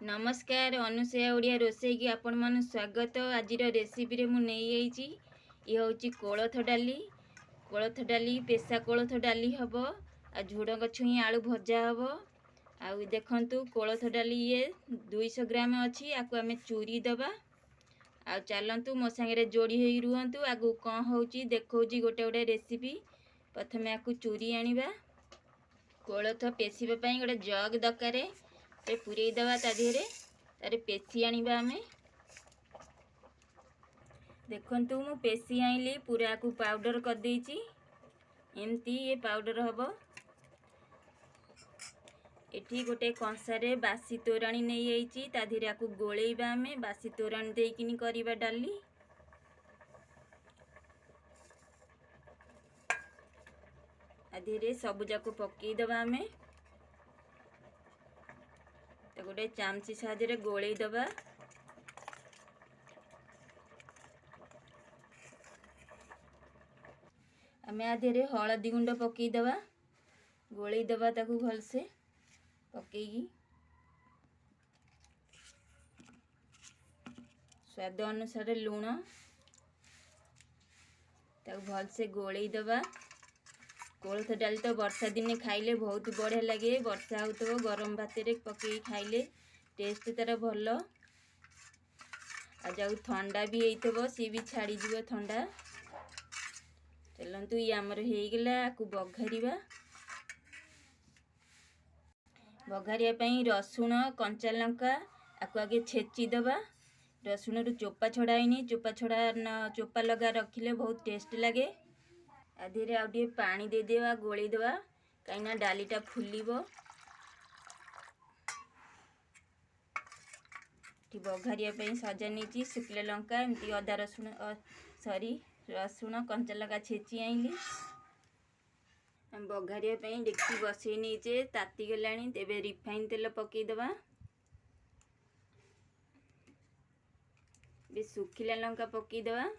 नमस्कार अनुसया ओडिया रोसई की आपण मन स्वागत। आज रेसिपी रे मु नहीं आईची ये होची कोलथ डाली पेशा कोलथ डाली हबो आ झुडंग छुई आलू भजा हबो। आ देखंतु कोलथ डाली ये 200 ग्राम अछि। आकु आमे चूरी दबा आ चलंतु मो संगे जोड़ी होई रुहंतु। आगु कौन होची देखौची गोटे गोटे रेसिपी। प्रथमे आकु चूरी आनिबा कोलथ पेसिबा पई गोटे जग दरकारे ते पुरई दवा ता देहरे तारे पेसी आनिबा आमे। देखंतु मु पेसी आइली पूरा को पाउडर कर देइची। एमती ये पाउडर हबो। एठी गोटे कंसारे बासी तोराणी नहीं आइची ता देहरे आकु गोळेइबा आमे बासी तोराणी देइकिनी करिबा डाली। आ देहरे सब जाको पक्की दबा आमे तो गोटे चामची साहाय्य गोळेइ दबा। आमे आधेरे हळदी गुंड पकई दबा गोळेइ दबा ताकू भलसे पकईगी। स्वाद अनुसार लूण ताकू भलसे गोळेइ दबा। कोलथ डाली तो वर्षा दिने खाइले बहुत बढ़िया लगे। वर्षा हो तो गरम भात रे पकई खाइले टेस्ट तार भल। आ जाऊ ठंडा भी होइतबो सी भी छाड़ी जीवो ठंडा। चलंतु ये हमर हेई गेला आकु बघारिबा। बघारिया पई रसुण कंचा लंका आकु आगे छेची दबा। रसुण रु चोपा छड़ाइनी चोपा लगा रखिले बहुत टेस्ट लगे। आधेरे आ डिए पानी दे देवा गोळेइ देवा काइना डालीटा फुलिबो। ठी बघारिया पई सजा नीची शुक्ला लंका एमती अदा रसुण रसुण कंचा लगा छेची आइली। हम बघारिया पई डेक्ची बसई नीचे ताती गलानी। तेबे रिफाइन तेल पकई देबा। बे शुक्ला लंका पकई देबा।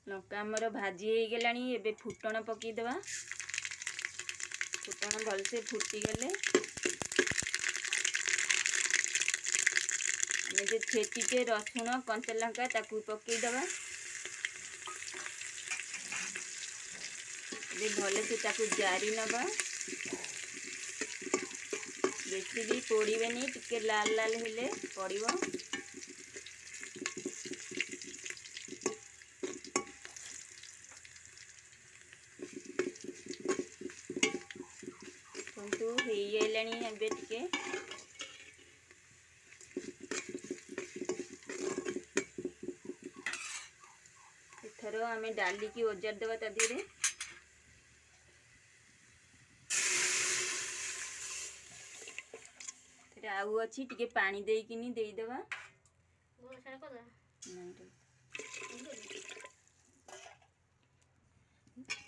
लंका हमर भाजी हो गलानी। एबे फुटण पकई देबा। फुटण भलसे फुटी गले आमे जे छेचीचे रसुण कंचा लंका ताकू पकई देबा। एबे भलसे ताकू जारी नबा। बेसी भी पोड़ीबेनी टिके लाल लाल हेले पड़िबो। तो हेई आइलानी एबे टिके एथरो आमे डाली की ओजार देबा ता देरे। आउ अच्छी टिके पानी देइकिनी देई देबा।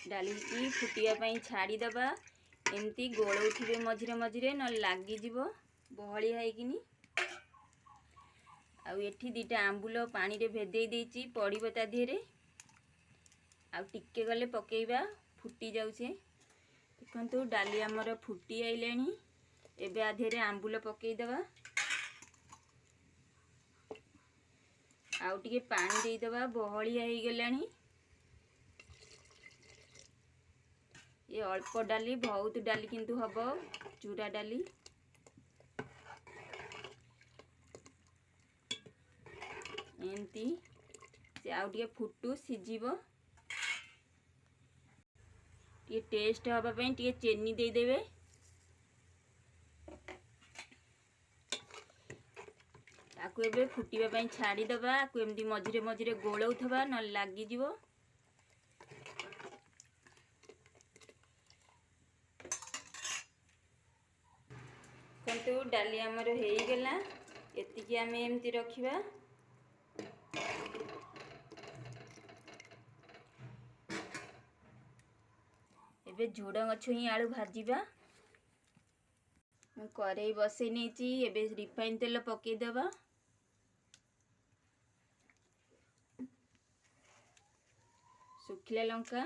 डाली की फुटिया पई छाड़ी देबा। एमती गोलौथिबे मझिरे मझिरे न लागी जीवो बहलिया हैकिनी। आउ एठी दीटा आंबुल पानी रे भेदेई देइची पड़िबो ता देहरे। आउ टिके गले पकेइबा फुटी जाउछे। देखंतु डाली हमर फुटी आइलानी। एबे आधेरे आंबुल पकई देबा। आउ टिके पानी देई देबा बहलिया हेई गलानी। ये अल्प डाली बहुत डाली किंतु हबो चूरा डाली। एमती से आउ टिके फुटू सिजिबो। टिके टेस्ट हबा पई टिके चेनी देई देबे। ताकू एबे फुटिबा पई छाड़ी देबा। आकू एमती मझिरे मझिरे गोलौथबा न लागी जीवो। कंतु डाली हमर हेई गेला एतिकी आमे एमती रखिबा। एबे झुडंग छुई आलू भाजीबा। मु करेई बसई नीची एबे रिफाइन तेल पकई देबा। ଶୁଖିଲା ଲଙ୍କା,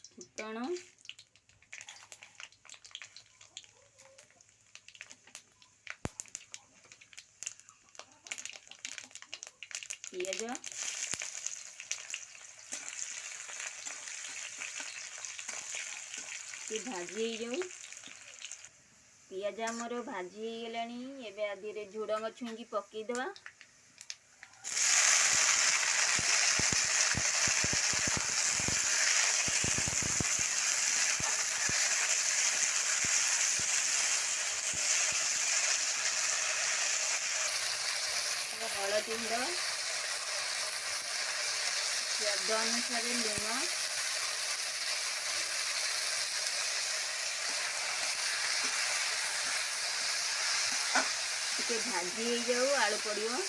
ଫୁଟଣ, ପିଆଜ, ଭାଜି ହେଇଯାଉ। ପିଆଜ ଆମର ଭାଜି ହେଇଗଲାଣି। ଏବେ ଆ ଦେହରେ ଝୁଡ଼ଙ୍ଗ ଛୁଇଁକି ପକେଇଦେବା। ହଳଦୀ ଗୁଣ୍ଡ, ସ୍ୱାଦ ଅନୁସାରେ ଲୁଣ, ଟିକେ ଭାଜି ହେଇଯାଉ, ଆଳୁ ପଡ଼ିବ।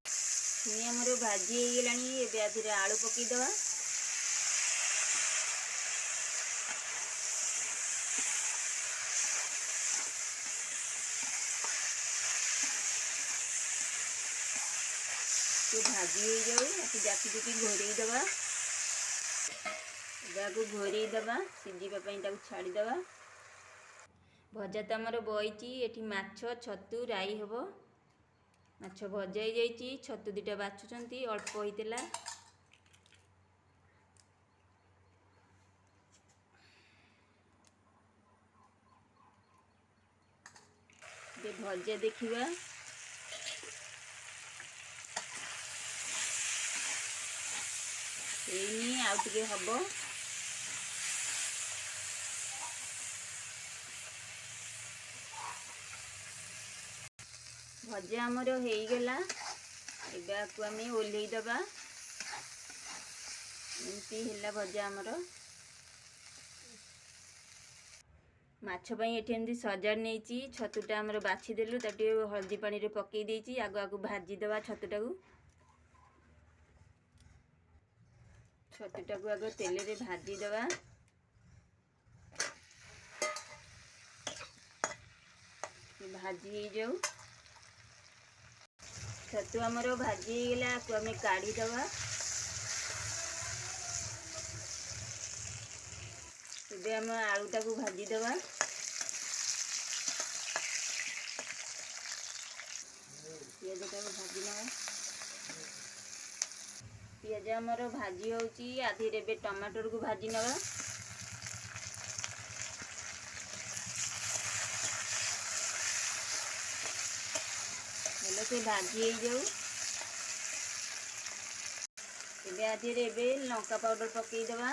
ଛୁଇଁ ଆମର ଭାଜି ହେଇଗଲାଣି। ଏବେ ଆ ଦେହରେ ଆଳୁ ପକେଇଦେବା। ଭାଜି ହେଇଯାଉ, ଆକୁ ଜାକି ଜୁକି ଘୋଡ଼େଇ ଦେବା। ଏହାକୁ ଘୋଡ଼େଇ ଦେବା, ସିଝିବା ପାଇଁ ତାକୁ ଛାଡ଼ିଦେବା। ଭଜା ତ ଆମର ବଇଛି। ଏଠି ମାଛ, ଛତୁ ରାଇ ହେବ। ମାଛ ଭଜା ହେଇଯାଇଛି, ଛତୁ ଦୁଇଟା ବାଛୁଛନ୍ତି, ଅଳ୍ପ ହେଇଥିଲା। ଟିକେ ଭଜା ଦେଖିବା। ହେଇନି, ଆଉ ଟିକେ ହବ। ଭଜା ଆମର ହେଇଗଲା। ଏବେ ଆକୁ ଆମେ ଓହ୍ଲେଇ ଦେବା। ଏମିତି ହେଲା ଭଜା ଆମର। ମାଛ ପାଇଁ ଏଠି ଏମିତି ସଜାଡ଼ି ନେଇଛି। ଛତୁଟା ଆମର ବାଛିଦେଲୁ, ତାକୁ ଟିକେ ହଳଦୀ ପାଣିରେ ପକେଇ ଦେଇଛି। ଆଗ ଭାଜିଦେବା ଛତୁଟାକୁ। ଛତୁଟାକୁ ଆଗ ତେଲରେ ଭାଜିଦେବା। ଭାଜି ହେଇଯାଉ। ଛତୁ ଆମର ଭାଜି ହେଇଗଲା, ଆକୁ ଆମେ କାଢ଼ିଦେବା। ଏବେ ଆମେ ଆଳୁଟାକୁ ଭାଜିଦେବା। ପିଆଜଟାକୁ ଭାଜି ନେବା। ପିଆଜ ଆମର ଭାଜି ହେଉଛି। ଆ ଦେହରେ ଏବେ ଟମାଟରକୁ ଭାଜି ନେବା। ଭଲସେ ଭାଜି ହେଇଯାଉ। ଏବେ ଆ ଦେହରେ ଏବେ ଲଙ୍କା ପାଉଡ଼ର ପକେଇଦେବା।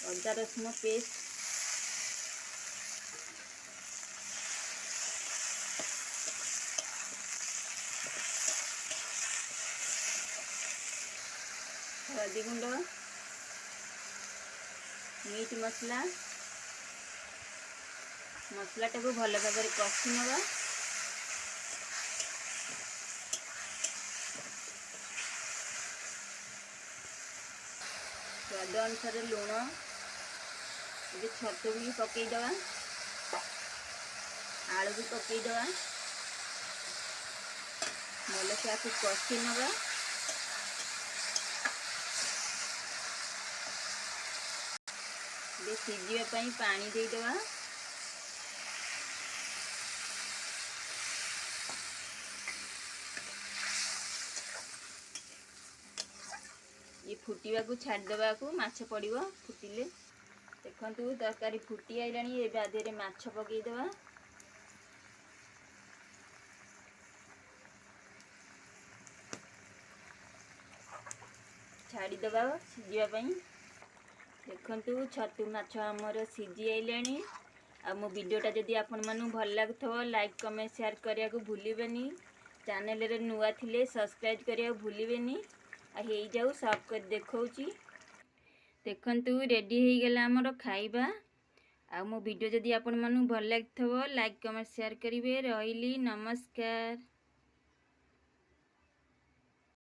ଅଦା ରସୁଣ ପେଷ୍ଟ, ହଳଦୀ ଗୁଣ୍ଡ, ମିଟ୍ ମସଲା। ମସଲାଟାକୁ ଭଲ ଭାବରେ କଷି ନେବା। ସ୍ୱାଦ ଅନୁସାରେ ଲୁଣ। ଏବେ ଛତୁ ବି ପକେଇଦେବା। ଆଳୁ ବି ପକେଇଦେବା। ଭଲସେ ଆକୁ କଷି ନେବା। ଏବେ ସିଝିବା ପାଇଁ ପାଣି ଦେଇଦେବା। ये फुटिବାକୁ ଛାଡ଼ିଦେବାକୁ, ମାଛ ପଡ଼ିବ ଫୁଟିଲେ। ଦେଖନ୍ତୁ ତରକାରୀ ଫୁଟି ଆଇଲାଣି। ଏବେ ଆ ଦେହରେ ମାଛ ପକେଇଦେବା। ଛାଡ଼ିଦେବା ସିଝିବା ପାଇଁ। ଦେଖନ୍ତୁ ଛତୁ ମାଛ ଆମର ସିଝି ଆଇଲାଣି। ଆଉ ମୋ ଭିଡ଼ିଓଟା ଯଦି ଆପଣମାନଙ୍କୁ ଭଲ ଲାଗୁଥିବ, ଲାଇକ୍ କମେଣ୍ଟ ସେୟାର କରିବାକୁ ଭୁଲିବେନି। ଚ୍ୟାନେଲରେ ନୂଆ ଥିଲେ ସବସ୍କ୍ରାଇବ୍ କରିବାକୁ ଭୁଲିବେନି। ଆଉ ହେଇଯାଉ, ସର୍ଭ କରି ଦେଖାଉଛି। ଦେଖନ୍ତୁ ରେଡ଼ି ହେଇଗଲା ଆମର ଖାଇବା। ଆଉ ମୋ ଭିଡ଼ିଓ ଯଦି ଆପଣମାନଙ୍କୁ ଭଲ ଲାଗିଥିବ ଲାଇକ୍ କମେଣ୍ଟ ସେୟାର କରିବେ। ରହିଲି, ନମସ୍କାର।